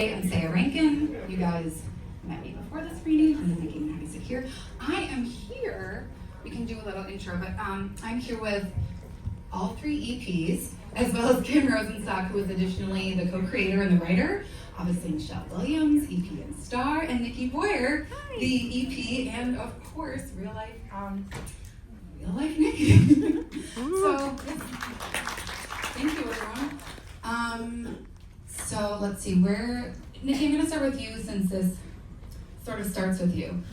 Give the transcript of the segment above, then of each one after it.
I'm Sarah Rankin. You guys met me before this reading. I'm making me sit here. I am here. We can do a little intro, but I'm here with all three EPs, as well as Kim Rosenstock, who is additionally the co-creator and the writer. Obviously, Michelle Williams, EP and star, and Nikki Boyer, the EP, and of course, real life Nikki. So, thank you, everyone. So let's see, Nikki, I'm gonna start with you since this sort of starts with you.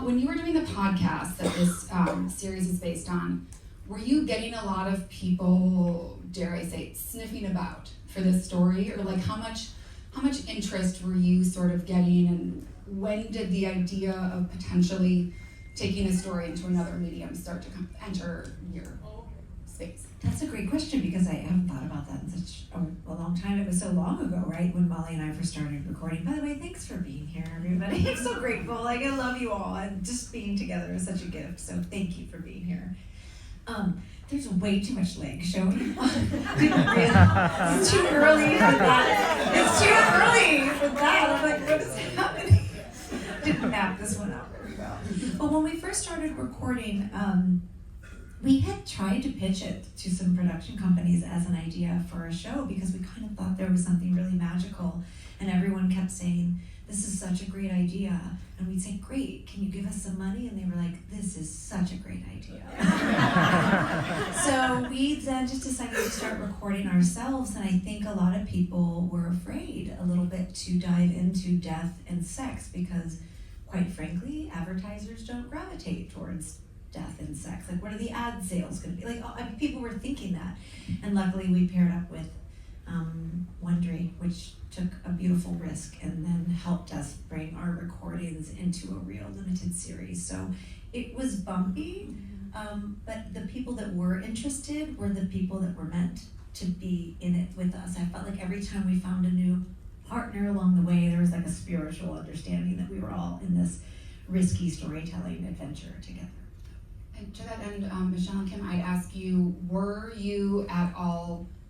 When you were doing the podcast that this series is based on, were you getting a lot of people, dare I say, sniffing about for this story? Or like how much interest were you sort of getting, and when did the idea of potentially taking a story into another medium start to enter your space? That's a great question because I haven't thought about that in such a long time. It was so long ago, right, when Molly and I first started recording. By the way, thanks for being here, everybody. I'm so grateful. Like, I love you all, and just being together is such a gift. So thank you for being here. There's way too much leg showing. It's too early for that. It's too early for that. I'm like, what is happening? Didn't map this one out very well. But when we first started recording, we had tried to pitch it to some production companies as an idea for a show because we kind of thought there was something really magical, and everyone kept saying, this is such a great idea. And we'd say, great, can you give us some money? And they were like, this is such a great idea. So we then just decided to start recording ourselves, and I think a lot of people were afraid a little bit to dive into death and sex because, quite frankly, advertisers don't gravitate towards death and sex. Like, what are the ad sales going to be? Like, people were thinking that. And luckily we paired up with Wondery, which took a beautiful risk and then helped us bring our recordings into a real limited series. So it was bumpy, but the people that were interested were the people that were meant to be in it with us. I felt like every time we found a new partner along the way, there was like a spiritual understanding that we were all in this risky storytelling adventure together. And to that end, Michelle and Kim, I'd ask you,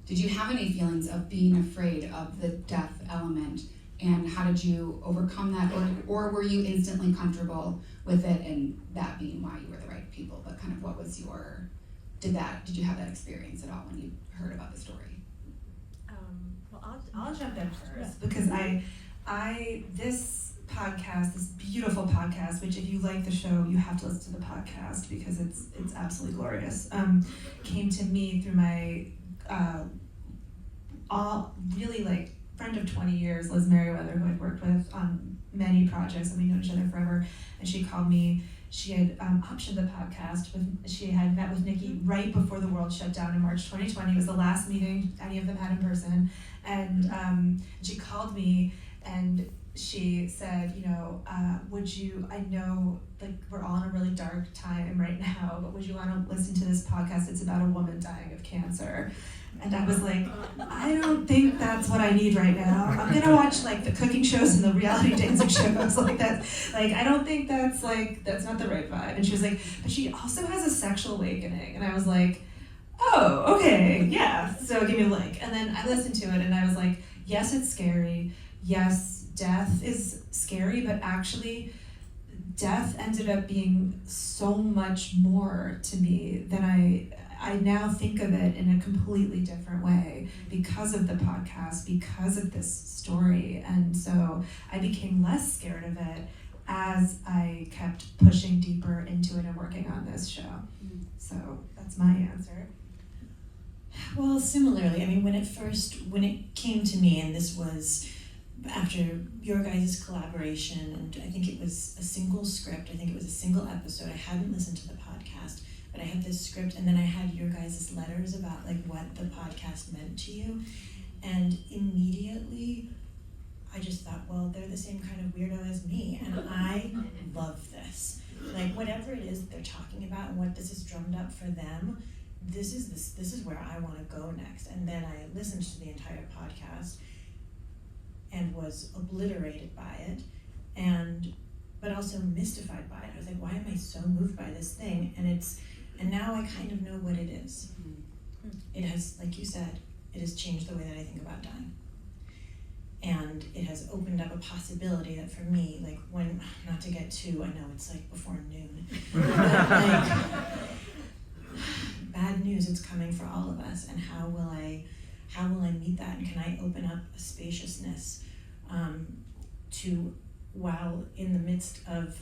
did you have any feelings of being afraid of the death element, and how did you overcome that, or were you instantly comfortable with it and that being why you were the right people? But kind of what was did you have that experience at all when you heard about the story? Well, I'll jump in first because this podcast, this beautiful podcast, which if you like the show, you have to listen to the podcast because it's absolutely glorious, came to me through my friend of 20 years, Liz Merriweather, who I've worked with on many projects, and we know each other forever. And she called me. She had optioned the podcast. She had met with Nikki right before the world shut down in March 2020. It was the last meeting any of them had in person. And she called me and she said, I know like we're all in a really dark time right now, but would you want to listen to this podcast? It's about a woman dying of cancer. And I was like, I don't think that's what I need right now. I'm gonna watch like the cooking shows and the reality dancing shows like that. Like, I don't think that's not the right vibe. And she was like, but she also has a sexual awakening. And I was like, oh, okay, yeah. So give me the link. And then I listened to it and I was like, yes, it's scary. Yes, death is scary, but actually death ended up being so much more to me than I now think of it in a completely different way because of the podcast, because of this story. And so I became less scared of it as I kept pushing deeper into it and working on this show. So that's my answer. Well, similarly, I mean, when it came to me, and this was after your guys' collaboration, and I think it was a single script, I think it was a single episode. I hadn't listened to the podcast, but I had this script, and then I had your guys' letters about like what the podcast meant to you, and immediately I just thought, well, they're the same kind of weirdo as me, and I love this. Like, whatever it is that they're talking about and what this is drummed up for them, this is where I want to go next. And then I listened to the entire podcast and was obliterated by it, but also mystified by it. I was like, why am I so moved by this thing? And now I kind of know what it is. It has, like you said, it has changed the way that I think about dying. And it has opened up a possibility that for me, like when, not to get too, I know it's like before noon, but like, bad news, it's coming for all of us, and how will I meet that, and can I open up a spaciousness to, while in the midst of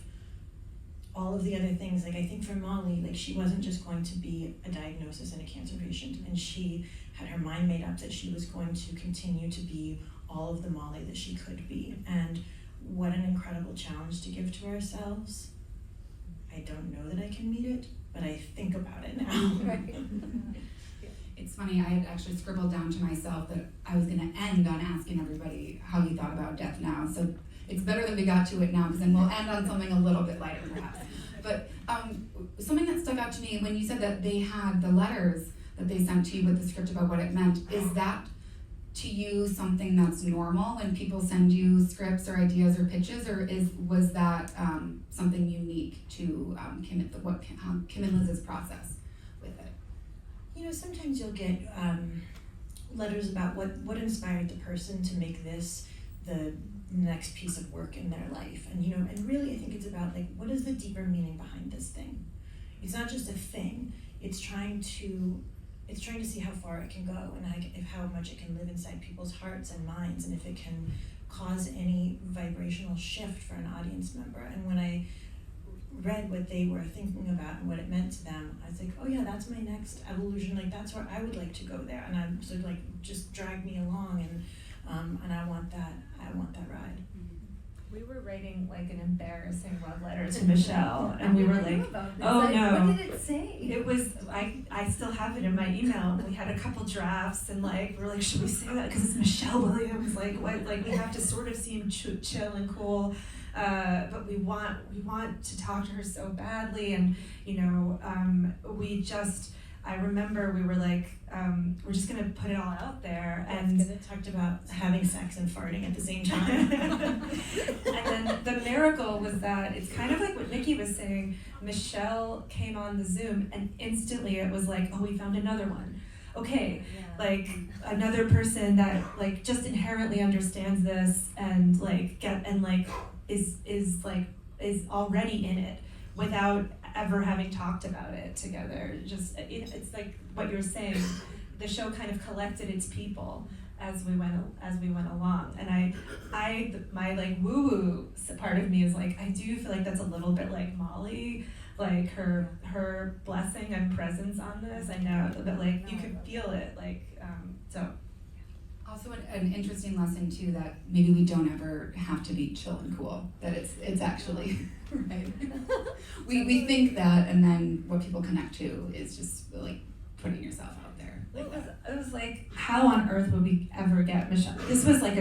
all of the other things, like I think for Molly, like she wasn't just going to be a diagnosis and a cancer patient, and she had her mind made up that she was going to continue to be all of the Molly that she could be. And what an incredible challenge to give to ourselves. I don't know that I can meet it, but I think about it now. Right. It's funny, I had actually scribbled down to myself that I was going to end on asking everybody how you thought about death now. So it's better that we got to it now, because then we'll end on something a little bit lighter perhaps. But something that stuck out to me when you said that they had the letters that they sent to you with the script about what it meant, is that to you something that's normal when people send you scripts or ideas or pitches, or was that something unique to Kim and Liz's process with it? You know, sometimes you'll get letters about what inspired the person to make this the next piece of work in their life. And you know, and really I think it's about like, what is the deeper meaning behind this thing? It's not just a thing, it's trying to see how far it can go, and how much it can live inside people's hearts and minds, and if it can cause any vibrational shift for an audience member. And when I read what they were thinking about and what it meant to them, I was like, oh yeah, that's my next evolution, like that's where I would like to go there. And I'm sort of like, just drag me along, and I want that ride. We were writing like an embarrassing love letter to Michelle, and we were like, oh like, no. What did it say? It was, I still have it in my email. We had a couple drafts, and like, we're like, should we say that? Because it's Michelle Williams. Like, what? Like, we have to sort of seem chill and cool, but we want to talk to her so badly, and you know, I remember we were like, we're just gonna put it all out there, and it talked about having sex and farting at the same time. And then the miracle was that it's kind of like what Nikki was saying. Michelle came on the Zoom, and instantly it was like, oh, we found another one. Okay, like another person that like just inherently understands this, and like is already in it without ever having talked about it together. Just it's like what you're saying. The show kind of collected its people as we went along, and my like woo woo part of me is like, I do feel like that's a little bit like Molly, like her blessing and presence on this. I know that like you can feel it, like so. Also an interesting lesson too, that maybe we don't ever have to be chill and cool, that it's actually right. we think that, and then what people connect to is just like putting yourself out there. It was like, how on earth would we ever get Michelle? This was like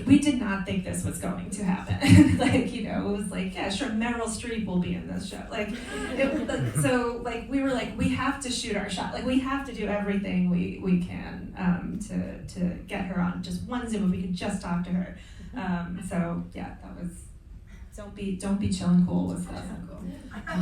we did not think this was going to happen. Like, you know, it was like, yeah, sure, Meryl Streep will be in this show. Like, so like we were like, we have to shoot our shot. Like, we have to do everything we can to get her on just one Zoom if we could just talk to her. So yeah, that was, don't be chill and cool was that. Cool.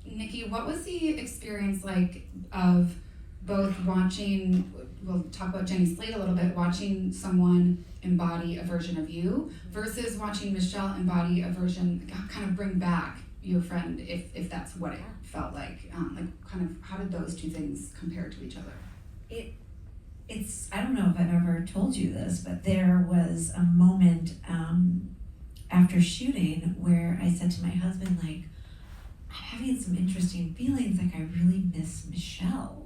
Nikki, what was the experience like of both watching, we'll talk about Jenny Slate a little bit, watching someone embody a version of you versus watching Michelle embody a version, kind of bring back your friend, if that's what it felt like kind of, how did those two things compare to each other? It's, I don't know if I've ever told you this, but there was a moment after shooting where I said to my husband, like, I'm having some interesting feelings, like I really miss Michelle.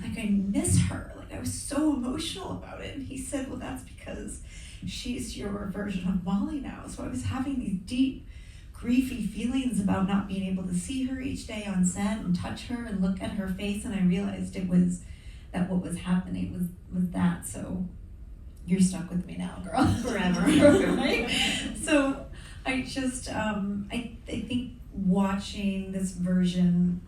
Like I miss her, like I was so emotional about it. And he said, well, that's because she's your version of Molly now. So I was having these deep, griefy feelings about not being able to see her each day on set and touch her and look at her face. And I realized it was that what was happening was that. So you're stuck with me now, girl. Forever. Right? So I just, I think watching this version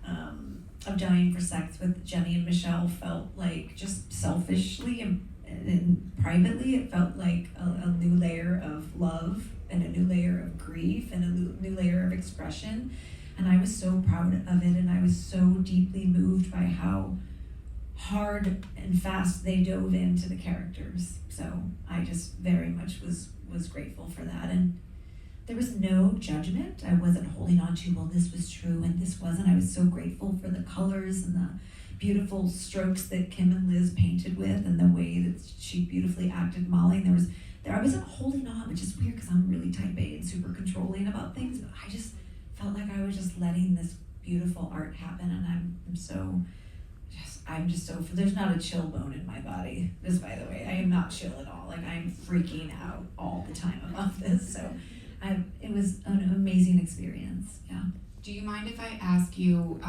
of Dying for Sex with Jenny and Michelle felt like, just selfishly and privately, it felt like a new layer of love and a new layer of grief and a new layer of expression. And I was so proud of it, and I was so deeply moved by how hard and fast they dove into the characters. So I just very much was grateful for that. And there was no judgment. I wasn't holding on to, well, this was true and this wasn't. I was so grateful for the colors and the beautiful strokes that Kim and Liz painted with, and the way that she beautifully acted Molly. And I wasn't holding on, which is weird because I'm really type A and super controlling about things, but I just felt like I was just letting this beautiful art happen, and I'm just so, there's not a chill bone in my body, just by the way. I am not chill at all. Like, I'm freaking out all the time about this, so it was an amazing experience, yeah. Do you mind if I ask you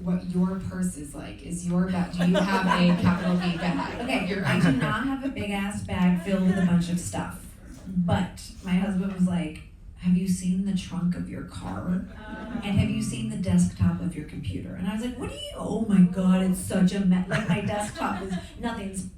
what your purse is like? Do you have a capital V bag? Okay, I do not have a big ass bag filled with a bunch of stuff, but my husband was like, have you seen the trunk of your car? And have you seen the desktop of your computer? And I was like, oh my God, it's such a mess. Like, my desktop is, nothing's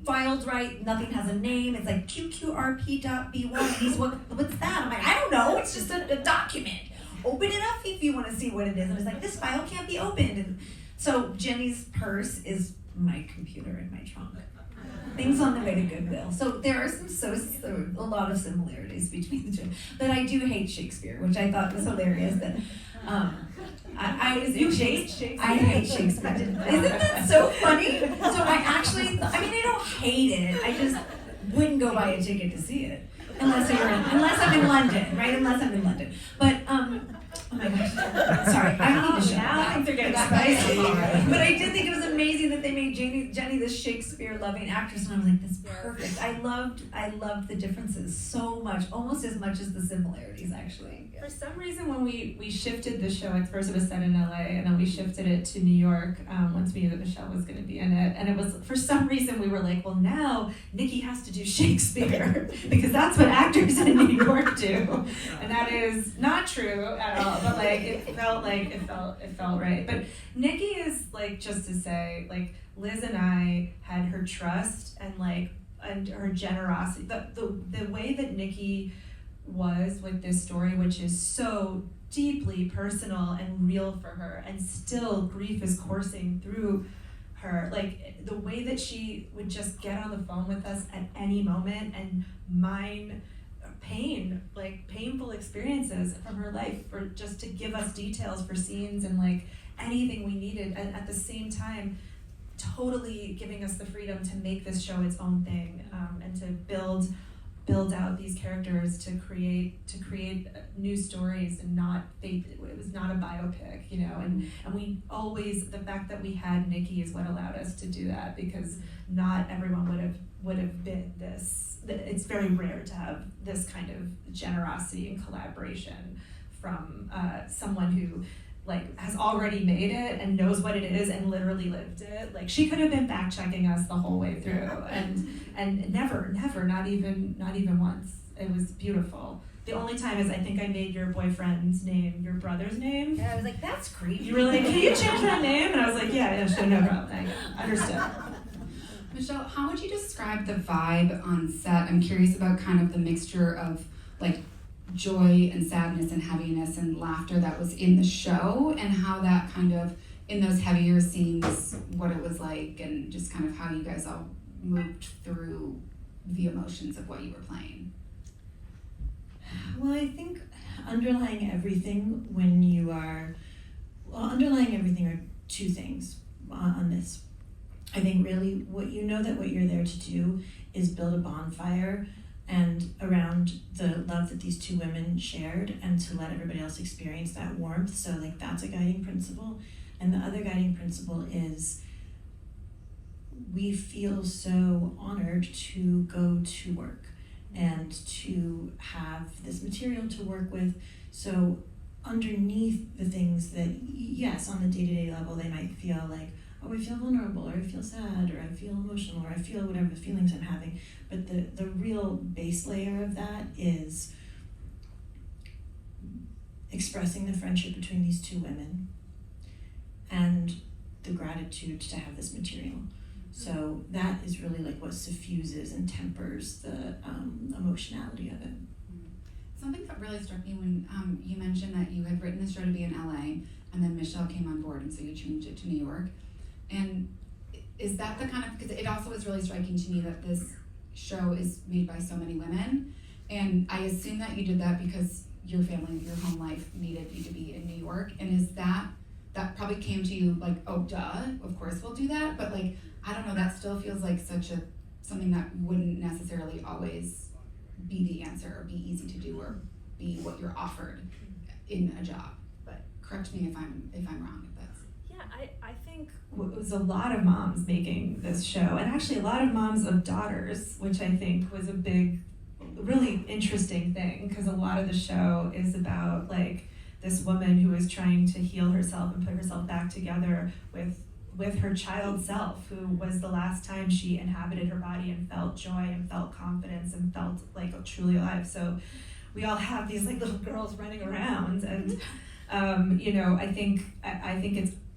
filed right, nothing has a name. It's like qqrp.b1. And he's, what's that? I'm like, I don't know, it's just a document. Open it up if you want to see what it is. And it's like, this file can't be opened. And so Jenny's purse is my computer in my trunk. Things on the way to Goodwill. So there are a lot of similarities between the two. But I do hate Shakespeare, which I thought was hilarious. That I hate Shakespeare. Isn't that so funny? So I don't hate it. I just wouldn't go buy a ticket to see it. Unless I'm in London, right? Unless I'm in London. But oh my gosh, sorry, I don't need to shut now up. things are getting spicy. But I did think it was amazing that they made Jenny this Shakespeare-loving actress, and I was like, that's perfect. I loved the differences so much, almost as much as the similarities, actually. For some reason, when we shifted the show, at first it was set in LA, and then we shifted it to New York once we knew that Michelle was going to be in it. And it was, for some reason, we were like, well, now Nikki has to do Shakespeare because that's what actors in New York do, and that is not true at all. But like, it felt right. But Nikki is like, just to say, like, Liz and I had her trust and her generosity. The way that Nikki was with this story, which is so deeply personal and real for her, and still grief is coursing through her. Like, the way that she would just get on the phone with us at any moment and mine painful experiences from her life, for just to give us details for scenes and like anything we needed, and at the same time totally giving us the freedom to make this show its own thing, and to build out these characters, to create new stories, and it was not a biopic, and we always, the fact that we had Nikki is what allowed us to do that, because not everyone would have been this. It's very rare to have this kind of generosity and collaboration from someone who like has already made it and knows what it is and literally lived it. Like, she could have been fact checking us the whole way through, and never, not even once. It was beautiful. The only time is, I think I made your boyfriend's name your brother's name. And I was like, that's creepy. You were like, can you change that name? And I was like, yeah, sure, no problem. I understood. Michelle, how would you describe the vibe on set? I'm curious about kind of the mixture of like joy and sadness and heaviness and laughter that was in the show, and how that kind of, in those heavier scenes, what it was like, and just kind of how you guys all moved through the emotions of what you were playing. Well, I think underlying everything are two things on this. I think really what you're there to do is build a bonfire and around the love that these two women shared, and to let everybody else experience that warmth. So like, that's a guiding principle. And the other guiding principle is, we feel so honored to go to work and to have this material to work with. So underneath the things that, yes, on the day-to-day level, they might feel like, oh, I feel vulnerable, or I feel sad, or I feel emotional, or I feel whatever the feelings I'm having. But the real base layer of that is expressing the friendship between these two women and the gratitude to have this material. So that is really like what suffuses and tempers the emotionality of it. Something that really struck me when you mentioned that you had written the show to be in LA, and then Michelle came on board, and so you changed it to New York. And is that the kind of, because it also is really striking to me that this show is made by so many women, and I assume that you did that because your family, your home life needed you to be in New York, and is that probably came to you like, oh duh, of course we'll do that, but like, I don't know, that still feels like something that wouldn't necessarily always be the answer or be easy to do or be what you're offered in a job. But correct me if I'm wrong, if that's. Yeah, I think it was a lot of moms making this show, and actually a lot of moms of daughters, which I think was a big, really interesting thing, because a lot of the show is about like this woman who is trying to heal herself and put herself back together with her child self, who was the last time she inhabited her body and felt joy and felt confidence and felt like truly alive. So we all have these like little girls running around, and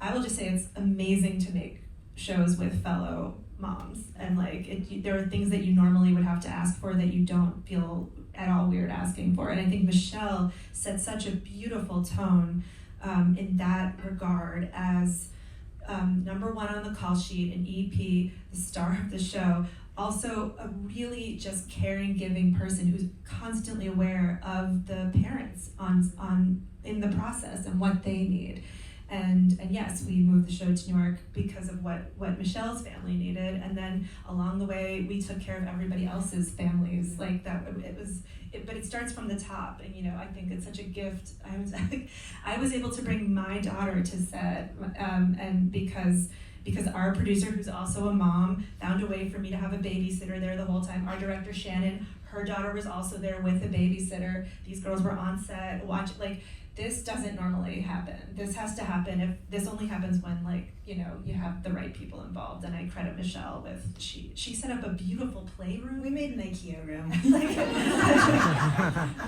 I will just say it's amazing to make shows with fellow moms, and like there are things that you normally would have to ask for that you don't feel at all weird asking for. And I think Michelle set such a beautiful tone in that regard as number one on the call sheet, an EP, the star of the show, also a really just caring, giving person who's constantly aware of the parents on in the process and what they need. And yes, we moved the show to New York because of what Michelle's family needed, and then along the way we took care of everybody else's families like that. But it starts from the top, and I think it's such a gift. I was able to bring my daughter to set, and because our producer, who's also a mom, found a way for me to have a babysitter there the whole time. Our director Shannon, her daughter was also there with a babysitter. These girls were on set, this doesn't normally happen. This has to happen. This only happens when you have the right people involved. And I credit Michelle with she set up a beautiful playroom. We made an IKEA room.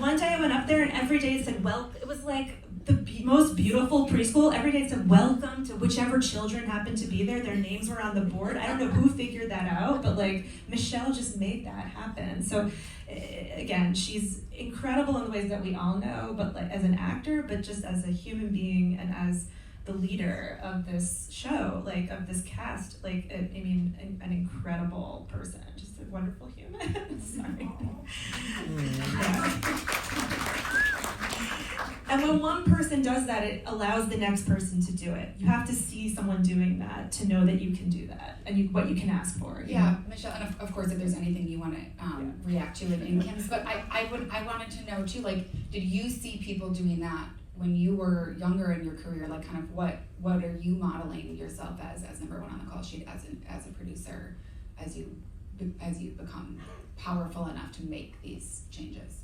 One day I went up there and every day it said it was like the most beautiful preschool. Every day it said welcome to whichever children happened to be there. Their names were on the board. I don't know who figured that out, but Michelle just made that happen. So again, she's incredible in the ways that we all know, but as an actor, but just as a human being and as the leader of this show, of this cast, an incredible person, just a wonderful human. Sorry. And when one person does that, it allows the next person to do it. You have to see someone doing that to know that you can do that and what you can ask for. Yeah, Michelle, and of course, if there's anything you want to react to in Kim's, but I wanted to know too, did you see people doing that when you were younger in your career? What are you modeling yourself as number one on the call sheet as a producer, as you become powerful enough to make these changes?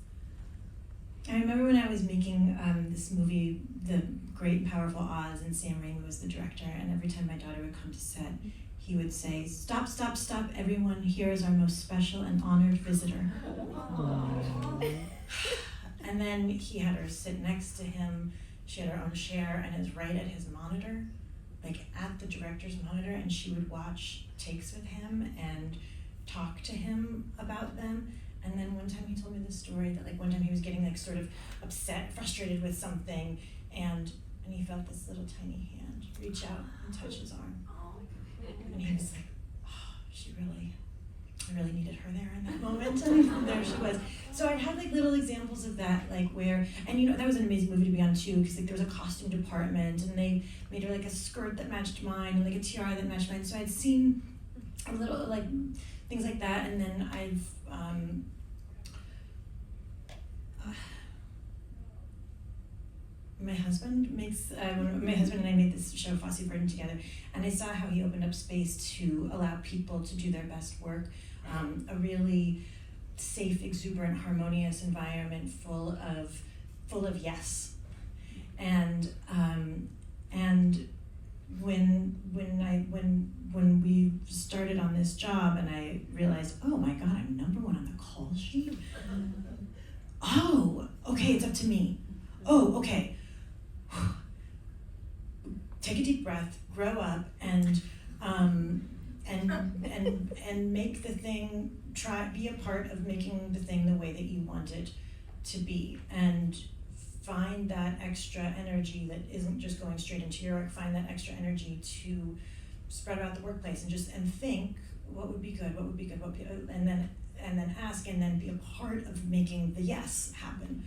I remember when I was making this movie, The Great and Powerful Oz, and Sam Raimi was the director, and every time my daughter would come to set, he would say, "Stop, stop, stop, everyone, here is our most special and honored visitor." And then he had her sit next to him, she had her own chair, and is right at his monitor, at the director's monitor, and she would watch takes with him and talk to him about them. And then one time he told me this story that one time he was getting sort of upset, frustrated with something, and he felt this little tiny hand reach out and touch his arm. And he was like, oh, I really needed her there in that moment, and there she was. So I had little examples of that, where, and that was an amazing movie to be on too, because there was a costume department, and they made her a skirt that matched mine, and a tiara that matched mine. So I'd seen a little things like that, and then I've my husband and I made this show Fosse Verdon together, and I saw how he opened up space to allow people to do their best work, a really safe, exuberant, harmonious environment full of yes, and when we started on this job and I realized, oh my God, I'm number one on the call sheet. Oh, okay, it's up to me. Oh, okay. Take a deep breath, grow up, and make the thing. Be a part of making the thing the way that you want it to be, and find that extra energy that isn't just going straight into your work. Find that extra energy to spread about the workplace and think what would be good, and then ask, and then be a part of making the yes happen.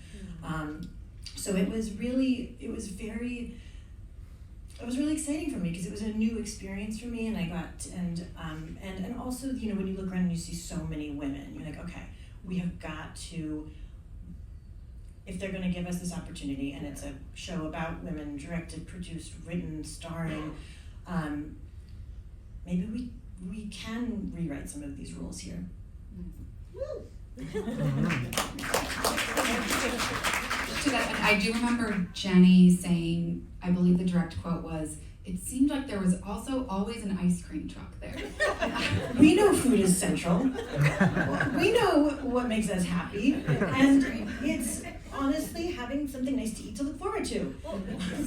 So it was really exciting for me because it was a new experience for me, and I got and also, you know, when you look around and you see so many women, you're like, okay, we have got to, if they're going to give us this opportunity, and it's a show about women, directed, produced, written, starring, maybe we can rewrite some of these rules here. To that, and I do remember Jenny saying, I believe the direct quote was, "It seemed like there was also always an ice cream truck there." We know food is central. We know what makes us happy, and it's honestly having something nice to eat to look forward to.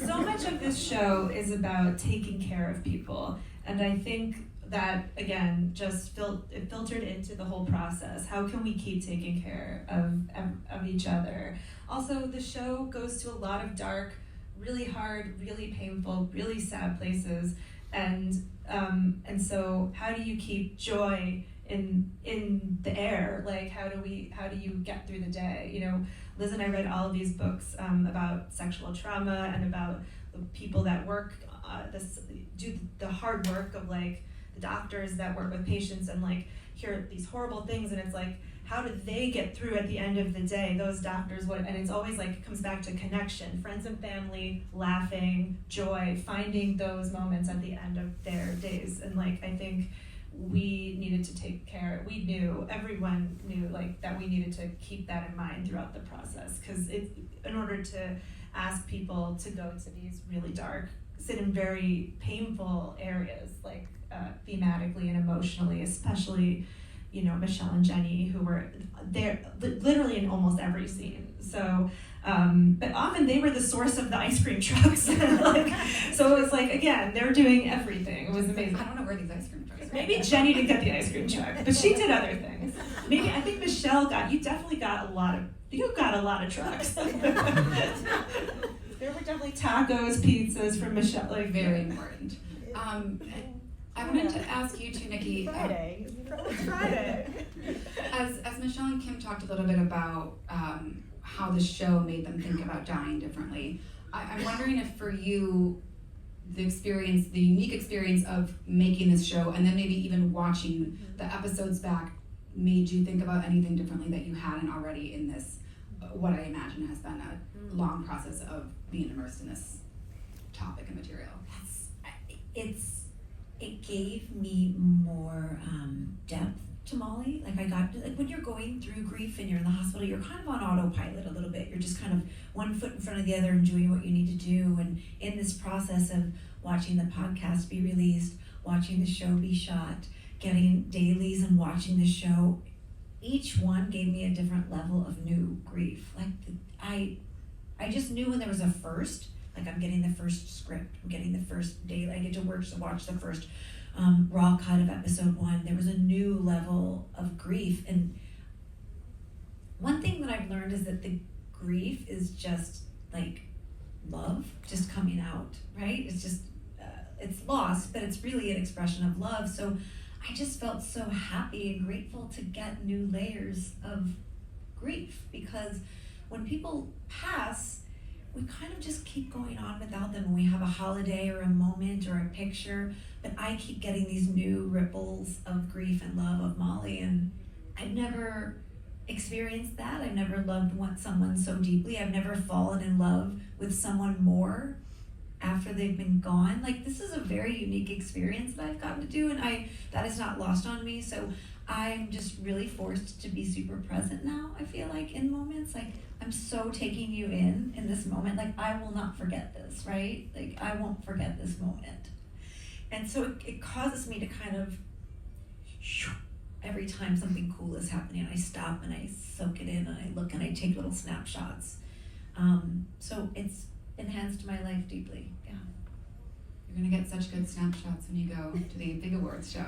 So much of this show is about taking care of people, and I think that, again, just it filtered into the whole process. How can we keep taking care of each other? Also, the show goes to a lot of dark, really hard, really painful, really sad places, and so how do you keep joy in the air? Like, how do you get through the day? You know, Liz and I read all of these books about sexual trauma and about the people that work do the hard work of, like, the doctors that work with patients and, like, hear these horrible things, and it's like, how do they get through at the end of the day, those doctors? And it's always like, it comes back to connection, friends and family, laughing, joy, finding those moments at the end of their days. And, like, I think we needed to take care, everyone knew, like, that we needed to keep that in mind throughout the process, because in order to ask people to go to these really dark, sit in very painful areas, like thematically and emotionally, especially, you know, Michelle and Jenny, who were there literally in almost every scene. So, but often they were the source of the ice cream trucks. Like, so it was like, again, they were doing everything. It was amazing. I don't know where these ice cream trucks are. Maybe Jenny didn't get the ice cream truck, but she did other things. Maybe, I think Michelle you got a lot of trucks. There were definitely tacos, pizzas from Michelle. Like, Very important. I wanted to ask you too, Nikki. Friday. As Michelle and Kim talked a little bit about how the show made them think about dying differently, I'm wondering if for you, the unique experience of making this show, and then maybe even watching the episodes back, made you think about anything differently that you hadn't already in this, what I imagine has been a long process of being immersed in this topic and material. It gave me more depth to Molly. Like, when you're going through grief and you're in the hospital, you're kind of on autopilot a little bit. You're just kind of one foot in front of the other and doing what you need to do. And in this process of watching the podcast be released, watching the show be shot, getting dailies and watching the show, each one gave me a different level of new grief. Like, I just knew when there was a first, like, I'm getting the first script, I'm getting the first daily, I get to watch the first raw cut of episode 1. There was a new level of grief. And one thing that I've learned is that the grief is just like love just coming out, right? It's just, it's lost, but it's really an expression of love. So I just felt so happy and grateful to get new layers of grief, because when people pass, we kind of just keep going on without them when we have a holiday or a moment or a picture. But I keep getting these new ripples of grief and love of Molly, and I've never experienced that. I've never loved someone so deeply. I've never fallen in love with someone more after they've been gone. Like, this is a very unique experience that I've gotten to do, and that is not lost on me. So I'm just really forced to be super present now, I feel like, in moments. Like, I'm so taking you in this moment. Like, I will not forget this, right? Like, I won't forget this moment. And so it causes me to kind of, every time something cool is happening, I stop and I soak it in and I look and I take little snapshots. So it's enhanced my life deeply, yeah. You're gonna get such good snapshots when you go to the big awards show.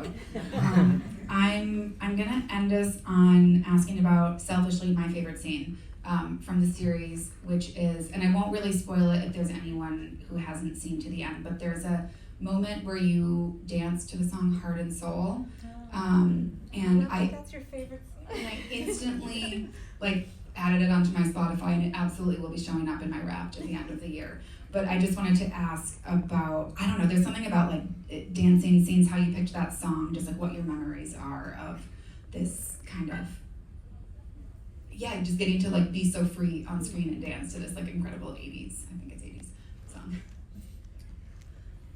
I'm gonna end us on asking about, selfishly, my favorite scene from the series, which is, and I won't really spoil it if there's anyone who hasn't seen to the end, but there's a moment where you danced to the song Heart and Soul. And That's your favorite scene. and I instantly like added it onto my Spotify, and it absolutely will be showing up in my Wrapped at the end of the year. But I just wanted to ask about, I don't know, there's something about like dancing scenes, how you picked that song, just like what your memories are of this kind of, yeah, just getting to like be so free on screen and dance to this like incredible 80s, I think it's 80s song.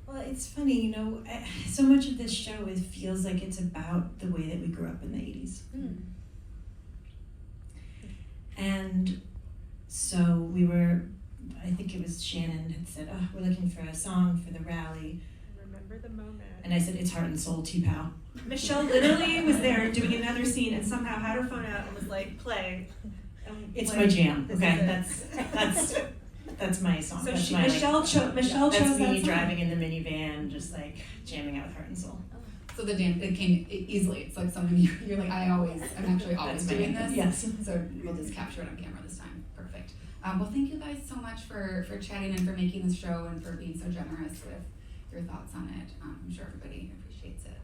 Well, it's funny, you know, so much of this show feels like it's about the way that we grew up in the 80s. And so I think it was Shannon had said, oh, we're looking for a song for the rally. Remember the moment. And I said, it's Heart and Soul, T-Pow. Michelle literally was there doing another scene and somehow had her phone out and was like, play. And It's like, my jam, this okay? is it. That's my song. So That's my, Michelle chose that's that me song. driving in the minivan, just like jamming out with Heart and Soul. So the dance, it came easily. It's like something you're like, I'm actually always That's my doing anthem. this. Yes. So we'll just capture it on camera this time. Perfect. Well, thank you guys so much for chatting and for making this show and for being so generous with your thoughts on it. I'm sure everybody appreciates it.